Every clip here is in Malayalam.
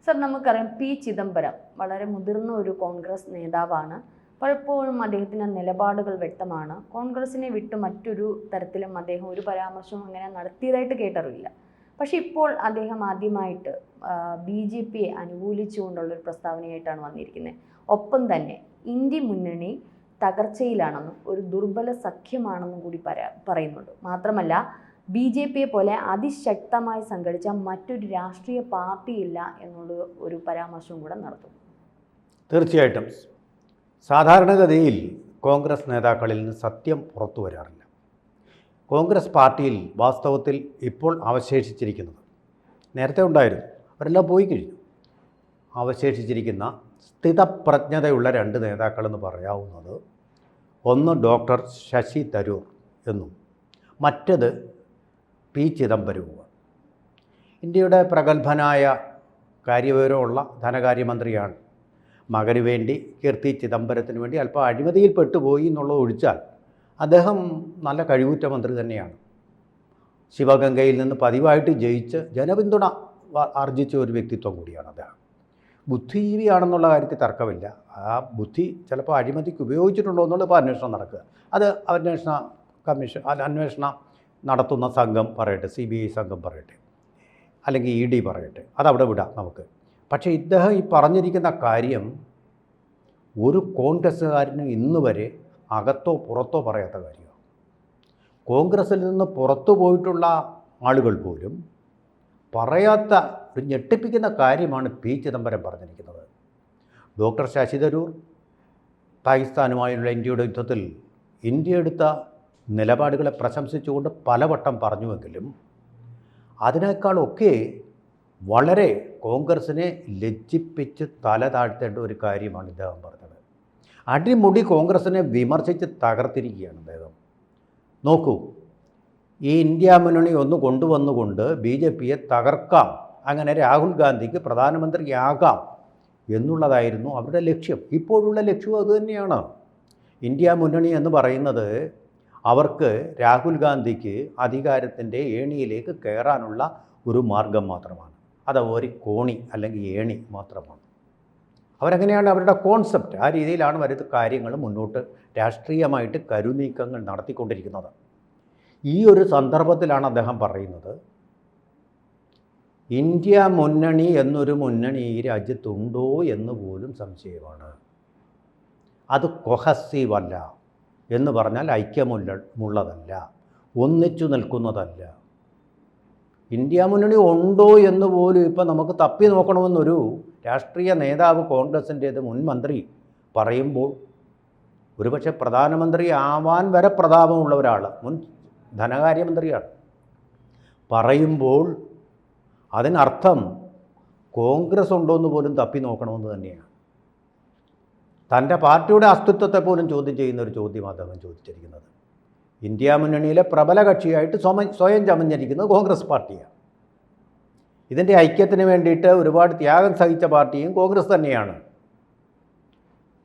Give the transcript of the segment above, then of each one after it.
സർ, നമുക്കറിയാം പി ചിദംബരം വളരെ മുതിർന്ന ഒരു കോൺഗ്രസ് നേതാവാണ്. പലപ്പോഴും അദ്ദേഹത്തിൻ്റെ നിലപാടുകൾ വ്യക്തമാണ്. കോൺഗ്രസിനെ വിട്ട് മറ്റൊരു തരത്തിലും അദ്ദേഹം ഒരു പരാമർശവും അങ്ങനെ നടത്തിയതായിട്ട് കേട്ടറിയില്ല. പക്ഷേ ഇപ്പോൾ അദ്ദേഹം ആദ്യമായിട്ട് BJPയെ അനുകൂലിച്ചുകൊണ്ടുള്ളൊരു പ്രസ്താവനയായിട്ടാണ് വന്നിരിക്കുന്നത്. ഒപ്പം തന്നെ ഇന്ത്യ മുന്നണി തകർച്ചയിലാണെന്നും ഒരു ദുർബല സഖ്യമാണെന്നും കൂടി പറയുന്നുണ്ട്. മാത്രമല്ല BJPയെ പോലെ അതിശക്തമായി സംഘടിച്ച മറ്റൊരു രാഷ്ട്രീയ പാർട്ടിയില്ല എന്നുള്ള ഒരു പരാമർശവും കൂടെ നടത്തുന്നു. തീർച്ചയായിട്ടും സാധാരണഗതിയിൽ കോൺഗ്രസ് നേതാക്കളിൽ നിന്ന് സത്യം പുറത്തു വരാറില്ല. കോൺഗ്രസ് പാർട്ടിയിൽ വാസ്തവത്തിൽ ഇപ്പോൾ അവശേഷിച്ചിരിക്കുന്നത്, നേരത്തെ ഉണ്ടായിരുന്നു, അവരെല്ലാം പോയി കഴിഞ്ഞു, അവശേഷിച്ചിരിക്കുന്ന സ്ഥിതപ്രജ്ഞതയുള്ള രണ്ട് നേതാക്കളെന്ന് പറയാവുന്നത് ഒന്ന് ഡോക്ടർ ശശി തരൂർ എന്നും മറ്റത് പി ചിദംബരവുമാണ്. ഇന്ത്യയുടെ പ്രഗത്ഭനായ കാര്യവിവരമുള്ള ധനകാര്യമന്ത്രിയാണ്. മകന് വേണ്ടി കീർത്തി ചിദംബരത്തിന് വേണ്ടി അല്പം അഴിമതിയിൽ പെട്ടുപോയി എന്നുള്ളത് ഒഴിച്ചാൽ അദ്ദേഹം നല്ല കഴിവുറ്റ മന്ത്രി തന്നെയാണ്. ശിവഗംഗയിൽ നിന്ന് പതിവായിട്ട് ജയിച്ച് ജനപിന്തുണ ആർജിച്ച ഒരു വ്യക്തിത്വം കൂടിയാണ് അദ്ദേഹം. ബുദ്ധിജീവിയാണെന്നുള്ള കാര്യത്തിൽ തർക്കമില്ല. ആ ബുദ്ധി ചിലപ്പോൾ അഴിമതിക്ക് ഉപയോഗിച്ചിട്ടുണ്ടോ എന്നുള്ളത് ഇപ്പോൾ അന്വേഷണം നടക്കുക. അത് അന്വേഷണം നടത്തുന്ന സംഘം പറയട്ടെ, CBI സംഘം പറയട്ടെ, അല്ലെങ്കിൽ ED പറയട്ടെ, അതവിടെ വിടാം നമുക്ക്. പക്ഷേ ഇദ്ദേഹം ഈ പറഞ്ഞിരിക്കുന്ന കാര്യം ഒരു കോൺഗ്രസ്സുകാരനും ഇന്ന് വരെ അകത്തോ പുറത്തോ പറയാത്ത കാര്യമാണ്. കോൺഗ്രസ്സിൽ നിന്ന് പുറത്തു പോയിട്ടുള്ള ആളുകൾ പോലും പറയാത്ത ഒരു ഞെട്ടിപ്പിക്കുന്ന കാര്യമാണ് പി ചിദംബരം പറഞ്ഞിരിക്കുന്നത്. ഡോക്ടർ ശശി തരൂർ പാകിസ്ഥാനുമായുള്ള ഇന്ത്യയുടെ യുദ്ധത്തിൽ ഇന്ത്യ എടുത്ത നിലപാടുകളെ പ്രശംസിച്ചുകൊണ്ട് പലവട്ടം പറഞ്ഞുവെങ്കിലും അതിനേക്കാളൊക്കെ വളരെ കോൺഗ്രസിനെ ലജ്ജിപ്പിച്ച് തല താഴ്ത്തേണ്ട ഒരു കാര്യമാണ് ഇദ്ദേഹം പറഞ്ഞത്. അടിമുടി കോൺഗ്രസിനെ വിമർശിച്ച് തകർത്തിരിക്കുകയാണ് അദ്ദേഹം. നോക്കൂ, ഈ ഇന്ത്യ മുന്നണി ഒന്ന് കൊണ്ടുവന്നുകൊണ്ട് BJPയെ തകർക്കാം, അങ്ങനെ രാഹുൽ ഗാന്ധിക്ക് പ്രധാനമന്ത്രിയാകാം എന്നുള്ളതായിരുന്നു അവരുടെ ലക്ഷ്യം. ഇപ്പോഴുള്ള ലക്ഷ്യവും അതുതന്നെയാണ്. ഇന്ത്യ മുന്നണി എന്ന് പറയുന്നത് അവർക്ക് രാഹുൽ ഗാന്ധിക്ക് അധികാരത്തിൻ്റെ ഏണിയിലേക്ക് കയറാനുള്ള ഒരു മാർഗം മാത്രമാണ്. അത് ഒരു കോണി അല്ലെങ്കിൽ ഏണി മാത്രമാണ്. അവരങ്ങനെയാണ് അവരുടെ കോൺസെപ്റ്റ്. ആ രീതിയിലാണ് വരുന്ന കാര്യങ്ങൾ മുന്നോട്ട് രാഷ്ട്രീയമായിട്ട് കരുനീക്കങ്ങൾ നടത്തിക്കൊണ്ടിരിക്കുന്നത്. ഈ ഒരു സന്ദർഭത്തിലാണ് അദ്ദേഹം പറയുന്നത്, ഇന്ത്യ മുന്നണി എന്നൊരു മുന്നണി ഈ രാജ്യത്തുണ്ടോ എന്ന് പോലും സംശയമാണ്. അത് കൊഹസീവല്ല എന്ന് പറഞ്ഞാൽ ഐക്യമുള്ളതല്ല, ഒന്നിച്ചു നിൽക്കുന്നതല്ല. ഇന്ത്യ മുന്നണി ഉണ്ടോ എന്ന് പോലും ഇപ്പം നമുക്ക് തപ്പി നോക്കണമെന്നൊരു രാഷ്ട്രീയ നേതാവ് കോൺഗ്രസിൻ്റേത് മുൻ മന്ത്രി പറയുമ്പോൾ, ഒരുപക്ഷെ പ്രധാനമന്ത്രി ആവാൻ വരെ പ്രതാപമുള്ള ഒരാൾ, മുൻ ധനകാര്യമന്ത്രിയാണ്, പറയുമ്പോൾ അതിനർത്ഥം കോൺഗ്രസ് ഉണ്ടോ എന്ന് പോലും തപ്പി നോക്കണമെന്ന് തന്നെയാണ്. തൻ്റെ പാർട്ടിയുടെ അസ്തിത്വത്തെ പോലും ചോദ്യം ചെയ്യുന്ന ഒരു ചോദ്യം അദ്ദേഹം ചോദിച്ചിരിക്കുന്നത്. ഇന്ത്യ മുന്നണിയിലെ പ്രബല കക്ഷിയായിട്ട് സ്വയം ചമഞ്ഞിരിക്കുന്നത് കോൺഗ്രസ് പാർട്ടിയാണ്. ഇതിൻ്റെ ഐക്യത്തിന് വേണ്ടിയിട്ട് ഒരുപാട് ത്യാഗം സഹിച്ച പാർട്ടിയും കോൺഗ്രസ് തന്നെയാണ്.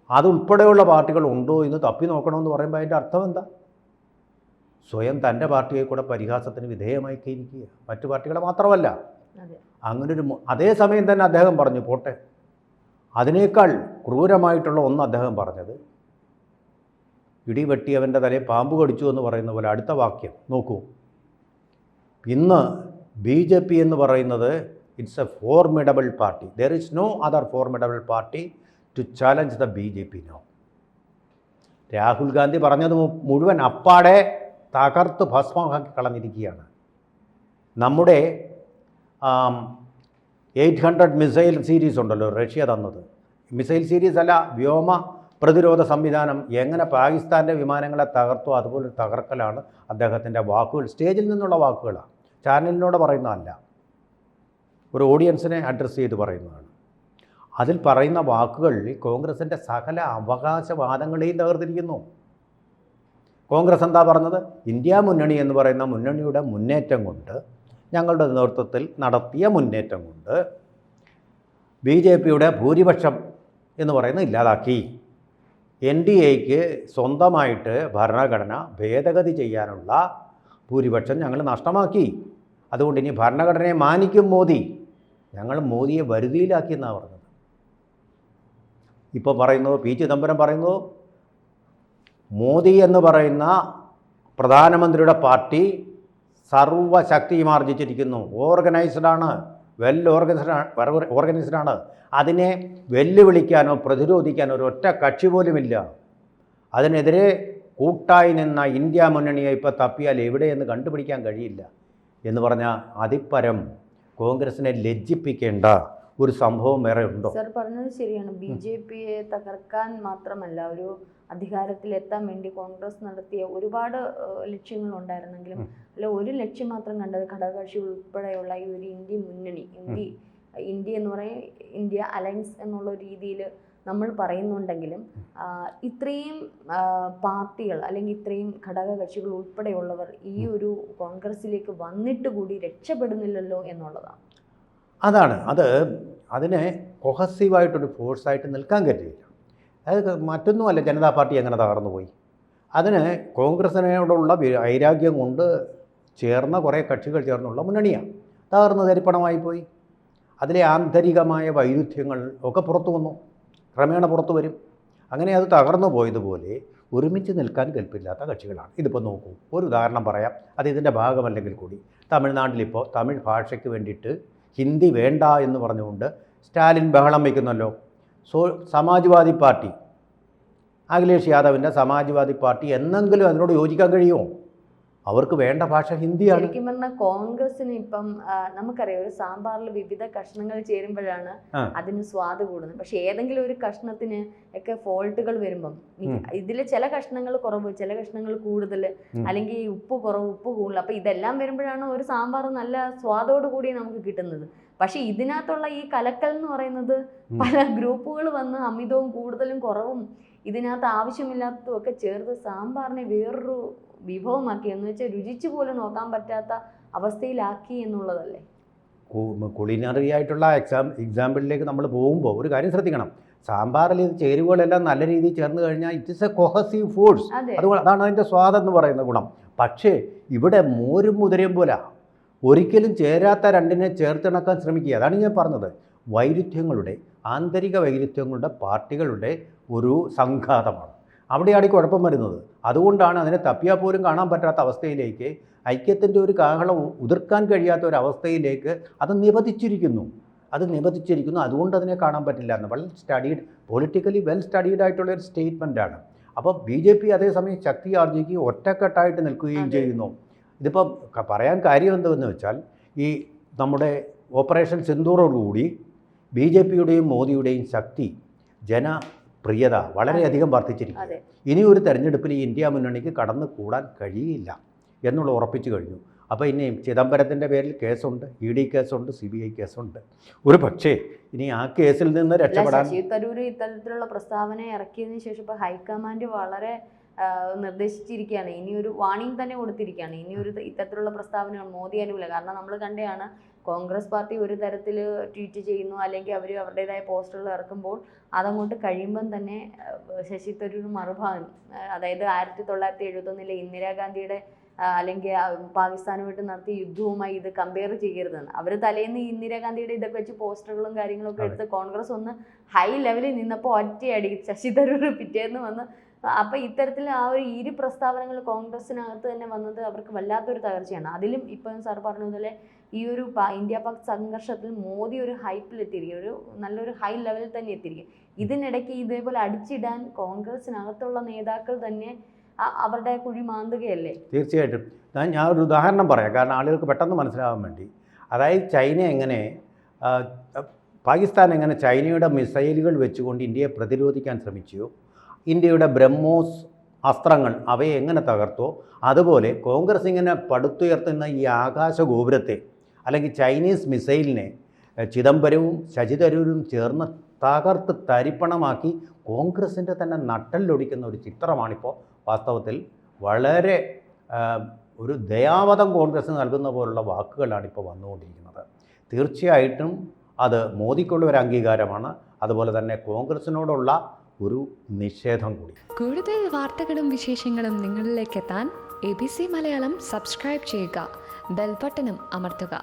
അതുൾപ്പെടെയുള്ള പാർട്ടികൾ ഉണ്ടോ എന്ന് തപ്പി നോക്കണമെന്ന് പറയുമ്പോൾ അതിൻ്റെ അർത്ഥം എന്താ? സ്വയം തൻ്റെ പാർട്ടിയെ കൂടെ പരിഹാസത്തിന് വിധേയമാക്കിയിരിക്കുക, മറ്റു പാർട്ടികളെ മാത്രമല്ല. അങ്ങനൊരു അതേസമയം തന്നെ അദ്ദേഹം പറഞ്ഞു, പോട്ടെ, അതിനേക്കാൾ ക്രൂരമായിട്ടുള്ള ഒന്ന് അദ്ദേഹം പറഞ്ഞത്, ഇടിവെട്ടിയവൻ്റെ തലയിൽ പാമ്പ് കടിച്ചു എന്ന് പറയുന്ന പോലെ അടുത്ത വാക്യം നോക്കൂ. ഇന്ന് BJP എന്ന് പറയുന്നത് it's a formidable party. There is no other formidable party to challenge the BJP no. Rahul Gandhi പറഞ്ഞത് മുഴുവൻ അപ്പാടെ തകർത്ത് ഭസ്മമാക്കി കളഞ്ഞിരിക്കുകയാണ്. നമ്മുടെ 800 മിസൈൽ സീരീസ് ഉണ്ടല്ലോ റഷ്യ തന്നത്, മിസൈൽ സീരീസ് അല്ല, വ്യോമ പ്രതിരോധ സംവിധാനം എങ്ങനെ പാകിസ്ഥാൻ്റെ വിമാനങ്ങളെ തകർത്തോ അതുപോലെ തകർക്കലാണ് അദ്ദേഹത്തിൻ്റെ വാക്കുകൾ. സ്റ്റേജിൽ നിന്നുള്ള വാക്കുകളാണ്, ചാനലിനോട് പറയുന്നതല്ല, ഒരു ഓഡിയൻസിനെ അഡ്രസ്സ് ചെയ്ത് പറയുന്നതാണ്. അതിൽ പറയുന്ന വാക്കുകൾ കോൺഗ്രസിൻ്റെ സകല അവകാശവാദങ്ങളെയും തകർത്തിരിക്കുന്നു. കോൺഗ്രസ് എന്താ പറഞ്ഞത്? ഇന്ത്യ മുന്നണി എന്ന് പറയുന്ന മുന്നണിയുടെ മുന്നേറ്റം കൊണ്ട്, ഞങ്ങളുടെ നേതൃത്വത്തിൽ നടത്തിയ മുന്നേറ്റം കൊണ്ട് BJPയുടെ ഭൂരിപക്ഷം എന്ന് പറയുന്നത് ഇല്ലാതാക്കി. NDAക്ക് സ്വന്തമായിട്ട് ഭരണഘടന ഭേദഗതി ചെയ്യാനുള്ള ഭൂരിപക്ഷം ഞങ്ങൾ നഷ്ടമാക്കി. അതുകൊണ്ട് ഇനി ഭരണഘടനയെ മാനിക്കും മോദി ഞങ്ങൾ മോദിയെ വരുതിയിലാക്കിയെന്നാണ് പറഞ്ഞത്. ഇപ്പോൾ പറയുന്നത് പി ചിദംബരം പറയുന്നത് മോദി എന്ന് പറയുന്ന പ്രധാനമന്ത്രിയുടെ പാർട്ടി സർവ്വശക്തിയും ആർജിച്ചിരിക്കുന്നു, ഓർഗനൈസ്ഡാണ്, ഓർഗനൈസ്ഡാണ്. അതിനെ വെല്ലുവിളിക്കാനോ പ്രതിരോധിക്കാനോ ഒരൊറ്റ കക്ഷി പോലുമില്ല. അതിനെതിരെ കൂട്ടായി നിന്ന ഇന്ത്യ മുന്നണിയെ ഇപ്പോൾ തപ്പിയാൽ എവിടെയെന്ന് കണ്ടുപിടിക്കാൻ കഴിയില്ല എന്ന് പറഞ്ഞാൽ അതിപ്പരം കോൺഗ്രസിനെ ലജ്ജിപ്പിക്കേണ്ട ഒരു സംഭവം വേറെ ഉണ്ടോ? സർ പറഞ്ഞത് ശരിയാണ്. BJPയെ തകർക്കാൻ മാത്രമല്ല, ഒരു അധികാരത്തിലെത്താൻ വേണ്ടി കോൺഗ്രസ് നടത്തിയ ഒരുപാട് ലക്ഷ്യങ്ങളുണ്ടായിരുന്നെങ്കിലും അല്ല ഒരു ലക്ഷ്യം മാത്രം കണ്ടത് ഘടകകക്ഷി ഉൾപ്പെടെയുള്ള ഈ ഒരു ഇന്ത്യ മുന്നണി, ഇന്ത്യ എന്ന് പറയുന്ന ഇന്ത്യ അലയൻസ് എന്നുള്ള രീതിയിൽ നമ്മൾ പറയുന്നുണ്ടെങ്കിലും ഇത്രയും പാർട്ടികൾ അല്ലെങ്കിൽ ഇത്രയും ഘടകകക്ഷികൾ ഉൾപ്പെടെയുള്ളവർ ഈ ഒരു കോൺഗ്രസിലേക്ക് വന്നിട്ട് കൂടി രക്ഷപ്പെടുന്നില്ലല്ലോ എന്നുള്ളതാണ്. അതാണ് അതിനെ കൊഹസീവായിട്ടൊരു ഫോഴ്സായിട്ട് നിൽക്കാൻ കഴിയില്ല. അത് മറ്റൊന്നുമല്ല, ജനതാ പാർട്ടി എങ്ങനെ തകർന്നു പോയി. അതിന് കോൺഗ്രസിനോടുള്ള വൈരാഗ്യം കൊണ്ട് ചേർന്ന കുറേ കക്ഷികൾ ചേർന്നുള്ള മുന്നണിയാണ് തകർന്ന് തരിപ്പണമായി പോയി. അതിലെ ആന്തരികമായ വൈരുദ്ധ്യങ്ങൾ ഒക്കെ പുറത്തു വന്നു, ക്രമേണ പുറത്തു വരും. അങ്ങനെ അത് തകർന്നു പോയതുപോലെ ഒരുമിച്ച് നിൽക്കാൻ കെൽപ്പില്ലാത്ത കക്ഷികളാണ്. ഇതിപ്പോൾ നോക്കൂ, ഒരു ഉദാഹരണം പറയാം, അത് ഇതിൻ്റെ ഭാഗമല്ലെങ്കിൽ കൂടി. തമിഴ്നാട്ടിലിപ്പോൾ തമിഴ് ഭാഷയ്ക്ക് വേണ്ടിയിട്ട് ഹിന്ദി വേണ്ട എന്ന് പറഞ്ഞുകൊണ്ട് സ്റ്റാലിൻ ബഹളം വയ്ക്കുന്നല്ലോ. സമാജ്വാദി പാർട്ടി, അഖിലേഷ് യാദവിൻ്റെ സമാജ്വാദി പാർട്ടി എന്നെങ്കിലും അതിനോട് യോജിക്കാൻ കഴിയുമോ? അവർക്ക് വേണ്ട ഭാഷ ഹിന്ദിയാണ്. ശരിക്കും പറഞ്ഞാൽ കോൺഗ്രസിന് ഇപ്പം നമുക്കറിയാം, ഒരു സാമ്പാറിൽ വിവിധ കഷ്ണങ്ങൾ ചേരുമ്പോഴാണ് അതിന് സ്വാദ് കൂടുന്നത്. പക്ഷെ ഏതെങ്കിലും ഒരു കഷ്ണത്തിന് ഒക്കെ ഫോൾട്ടുകൾ വരുമ്പം ഇതിൽ ചില കഷ്ണങ്ങൾ കുറവ്, ചില കഷ്ണങ്ങൾ കൂടുതൽ, അല്ലെങ്കിൽ ഉപ്പ് കുറവ്, ഉപ്പ് കൂടുതൽ, അപ്പൊ ഇതെല്ലാം വരുമ്പോഴാണ് ഒരു സാമ്പാർ നല്ല സ്വാദോട് കൂടി നമുക്ക് കിട്ടുന്നത്. പക്ഷെ ഇതിനകത്തുള്ള ഈ കലക്കൽ എന്ന് പറയുന്നത് പല ഗ്രൂപ്പുകൾ വന്ന് അമിതവും കൂടുതലും കുറവും ഇതിനകത്ത് ആവശ്യമില്ലാത്തതും ഒക്കെ ചേർത്ത് സാമ്പാറിനെ വേറൊരു വിഭവമാക്കി, എന്ന് വെച്ചാൽ രുചിച്ചു പോലും നോക്കാൻ പറ്റാത്ത അവസ്ഥയിലാക്കി എന്നുള്ളതല്ലേ. കുളിനറി ആയിട്ടുള്ള എക്സാമ്പിളിലേക്ക് നമ്മൾ പോകുമ്പോൾ ഒരു കാര്യം ശ്രദ്ധിക്കണം. സാമ്പാറിൽ ഇത് ചേരുവകളെല്ലാം നല്ല രീതിയിൽ ചേർന്ന് കഴിഞ്ഞാൽ it is A cohesive foods. അതാണ് അതിൻ്റെ സ്വാദെന്ന് പറയുന്ന ഗുണം. പക്ഷേ ഇവിടെ മോരും മുതിരയും പോലെ ഒരിക്കലും ചേരാത്ത രണ്ടിനെ ചേർത്തിണക്കാൻ ശ്രമിക്കുക. അതാണ് ഞാൻ പറഞ്ഞത്, വൈരുദ്ധ്യങ്ങളുടെ, ആന്തരിക വൈരുദ്ധ്യങ്ങളുടെ പാർട്ടികളുടെ ഒരു സംഘാതമാണ്. അവിടെയാണ് ഈ കുഴപ്പം വരുന്നത്. അതുകൊണ്ടാണ് അതിനെ തപ്പിയാൽ പോലും കാണാൻ പറ്റാത്ത അവസ്ഥയിലേക്ക്, ഐക്യത്തിൻ്റെ ഒരു കാഹളം ഉതിർക്കാൻ കഴിയാത്ത ഒരു അവസ്ഥയിലേക്ക് അത് നിബന്ധിച്ചിരിക്കുന്നു. അതുകൊണ്ട് അതിനെ കാണാൻ പറ്റില്ല എന്ന് വളരെ സ്റ്റഡീഡ്, പൊളിറ്റിക്കലി വെൽ സ്റ്റഡീഡ് ആയിട്ടുള്ള ഒരു സ്റ്റേറ്റ്മെൻറ്റാണ്. അപ്പോൾ BJP അതേസമയം ശക്തി ആർജിക്കുകയും ഒറ്റക്കെട്ടായിട്ട് നിൽക്കുകയും ചെയ്യുന്നു. ഇതിപ്പം പറയാൻ കാര്യം എന്തെന്ന് വെച്ചാൽ, ഈ നമ്മുടെ ഓപ്പറേഷൻ സിന്ദൂറോടുകൂടി BJPയുടെയും മോദിയുടെയും ശക്തി, ജനപ്രിയത വളരെയധികം വർദ്ധിച്ചിരിക്കുന്നു. ഇനി ഒരു തെരഞ്ഞെടുപ്പിൽ ഇന്ത്യ മുന്നണിക്ക് കടന്നു കൂടാൻ കഴിയില്ല എന്നുള്ള ഉറപ്പിച്ചു കഴിഞ്ഞു. അപ്പോൾ ഇനി ചിദംബരത്തിൻ്റെ പേരിൽ കേസുണ്ട്, ED കേസുണ്ട്, CBI കേസുണ്ട്. ഒരു പക്ഷേ ഇനി ആ കേസിൽ നിന്ന് രക്ഷപ്പെടാൻ ശശി തരൂർ ഇത്തരത്തിലുള്ള പ്രസ്താവന ഇറക്കിയതിനു ശേഷം ഇപ്പോൾ ഹൈക്കമാൻഡ് വളരെ നിർദ്ദേശിച്ചിരിക്കുകയാണ്, ഇനി ഒരു വാണിംഗ് തന്നെ കൊടുത്തിരിക്കുകയാണ്. ഇനി ഒരു ഇത്തരത്തിലുള്ള പ്രസ്താവനകൾ മോദി അനുകൂല, കാരണം നമ്മൾ കണ്ടെയാണ് കോൺഗ്രസ് പാർട്ടി ഒരു തരത്തിൽ ട്വീറ്റ് ചെയ്യുന്നു, അല്ലെങ്കിൽ അവർ അവരുടേതായ പോസ്റ്ററുകൾ ഇറക്കുമ്പോൾ അതങ്ങോട്ട് കഴിയുമ്പം തന്നെ ശശി തരൂർ മറുഭാഗം, അതായത് 1971 ഇന്ദിരാഗാന്ധിയുടെ അല്ലെങ്കിൽ പാകിസ്ഥാനുമായിട്ട് നടത്തിയ യുദ്ധവുമായി ഇത് കമ്പയർ ചെയ്യരുതെന്ന്. അവർ തലേന്ന് ഇന്ദിരാഗാന്ധിയുടെ ഇതൊക്കെ വെച്ച് പോസ്റ്ററുകളും കാര്യങ്ങളൊക്കെ എടുത്ത് കോൺഗ്രസ് ഒന്ന് ഹൈ ലെവലിൽ നിന്നപ്പോൾ ഒറ്റയടി ശശി തരൂർ പിറ്റേന്ന് വന്ന്. അപ്പം ഇത്തരത്തിൽ ആ ഒരു ഇരു പ്രസ്താവനകൾ കോൺഗ്രസിനകത്ത് തന്നെ വന്നത് അവർക്ക് വല്ലാത്തൊരു തകർച്ചയാണ്. അതിലും ഇപ്പം സാർ പറഞ്ഞതുപോലെ ഈ ഒരു ഇന്ത്യ പാക് സംഘർഷത്തിൽ മോദി ഒരു ഹൈപ്പിലെത്തിയിരിക്കും, ഒരു നല്ലൊരു ഹൈ ലെവലിൽ തന്നെ എത്തിയിരിക്കും. ഇതിനിടയ്ക്ക് ഇതേപോലെ അടിച്ചിടാൻ കോൺഗ്രസിനകത്തുള്ള നേതാക്കൾ തന്നെ അവരുടെ കുഴി മാന്തുകയല്ലേ. തീർച്ചയായിട്ടും. ഞാൻ ഒരു ഉദാഹരണം പറയാം, കാരണം ആളുകൾക്ക് പെട്ടെന്ന് മനസ്സിലാവാൻ വേണ്ടി. അതായത് പാകിസ്ഥാൻ എങ്ങനെ ചൈനയുടെ മിസൈലുകൾ വെച്ചുകൊണ്ട് ഇന്ത്യയെ പ്രതിരോധിക്കാൻ ശ്രമിച്ചു, ഇന്ത്യയുടെ ബ്രഹ്മോസ് അസ്ത്രങ്ങൾ അവയെ എങ്ങനെ തകർത്തോ, അതുപോലെ കോൺഗ്രസ് ഇങ്ങനെ പടുത്തുയർത്തുന്ന ഈ ആകാശ ഗോപുരത്തെ, അല്ലെങ്കിൽ ചൈനീസ് മിസൈലിനെ ചിദംബരവും ശശി തരൂരും ചേർന്ന് തകർത്ത് തരിപ്പണമാക്കി കോൺഗ്രസിൻ്റെ തന്നെ നട്ടലിലൊടിക്കുന്ന ഒരു ചിത്രമാണിപ്പോൾ വാസ്തവത്തിൽ. വളരെ ഒരു ദയാവധം കോൺഗ്രസ് നൽകുന്ന പോലുള്ള വാക്കുകളാണ് ഇപ്പോൾ വന്നുകൊണ്ടിരിക്കുന്നത്. തീർച്ചയായിട്ടും അത് മോദിക്കുള്ള ഒരു അംഗീകാരമാണ്, അതുപോലെ തന്നെ കോൺഗ്രസിനോടുള്ള ഒരു നിഷേധം കൂടി. കൂടുതൽ വാർത്തകളും വിശേഷങ്ങളും നിങ്ങളിലേക്ക് എത്താൻ ABC മലയാളം സബ്സ്ക്രൈബ് ചെയ്യുക, ബെൽ ബട്ടണും അമർത്തുക.